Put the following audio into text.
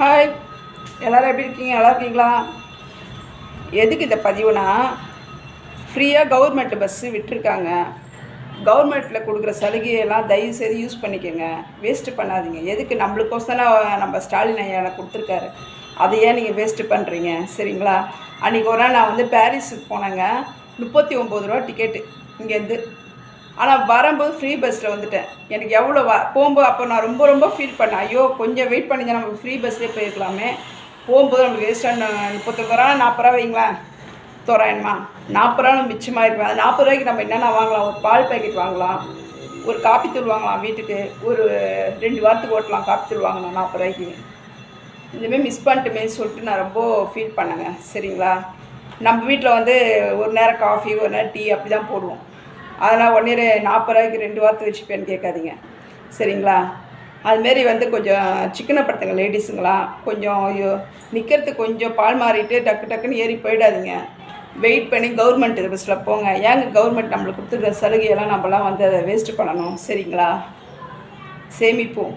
Hi, எல்லோரும் எப்படி இருக்கீங்க? நல்லா இருக்கீங்களா? எதுக்கு இந்த பதிவுனா, ஃப்ரீயாக கவர்மெண்ட் பஸ்ஸு விட்டுருக்காங்க. கவர்மெண்ட்டில் கொடுக்குற சலுகையெல்லாம் தயவுசெய்து யூஸ் பண்ணிக்கோங்க. வேஸ்ட்டு பண்ணாதீங்க. எதுக்கு நம்மளுக்கோசரம் நம்ம ஸ்டாலின் ஐயா கொடுத்துருக்காரு. அதை ஏன் நீங்கள் வேஸ்ட்டு பண்ணுறீங்க? சரிங்களா? அன்றைக்கி ஒரு நாள் நான் வந்து பாரிஸுக்கு போனேங்க. 39 ரூபா டிக்கெட்டு இங்கேருந்து. ஆனால் வரும்போது ஃப்ரீ பஸ்ஸில் வந்துட்டேன். எனக்கு எவ்வளோ போகும்போது அப்போ நான் ரொம்ப ஃபீல் பண்ணேன். ஐயோ, கொஞ்சம் வெயிட் பண்ணிங்க, நம்ம ஃப்ரீ பஸ்லேயே போயிருக்கலாமே. போகும்போது நம்மளுக்கு வேஸ்ட்டான 39 ரூபா 40 ரூபா வைங்களேன், தோராயமா 40 ரூபா மிச்சமாக இருக்கும். அது 40 ரூபாய்க்கு நம்ம என்னென்ன வாங்கலாம்? ஒரு பால் பேக்கெட் வாங்கலாம், ஒரு காப்பி தூள் வாங்கலாம், வீட்டுக்கு ஒரு 2 வாரத்துக்கு ஓட்டலாம். காப்பி தூள் வாங்கலாம் 40 ரூபாய்க்கு. இந்தமாரி மிஸ் பண்ணிட்டுமே சொல்லிட்டு நான் ரொம்ப ஃபீல் பண்ணேங்க. சரிங்களா? நம்ம வீட்டில் வந்து ஒரு நேரம் காஃபி, ஒரு நேரம் டீ அப்படி தான் போடுவோம். அதெல்லாம் 40 ரூபாய்க்கு 2 வாரத்தை வச்சுப்பேன்னு கேட்காதீங்க. சரிங்களா? அதுமாரி வந்து கொஞ்சம் சிக்கனப்படுத்துங்க லேடிஸுங்களாம். கொஞ்சம் நிற்கிறதுக்கு கொஞ்சம் பால் மாறிட்டு டக்குன்னு ஏறி போயிடாதீங்க. வெயிட் பண்ணி கவர்மெண்ட் பஸ்ஸில் போங்க. ஏங்க கவர்மெண்ட் நம்மளுக்கு கொடுத்துருக்க சலுகையெல்லாம் நம்மலாம் வந்து அதை வேஸ்ட்டு பண்ணணும்? சரிங்களா? சேமிப்போம்.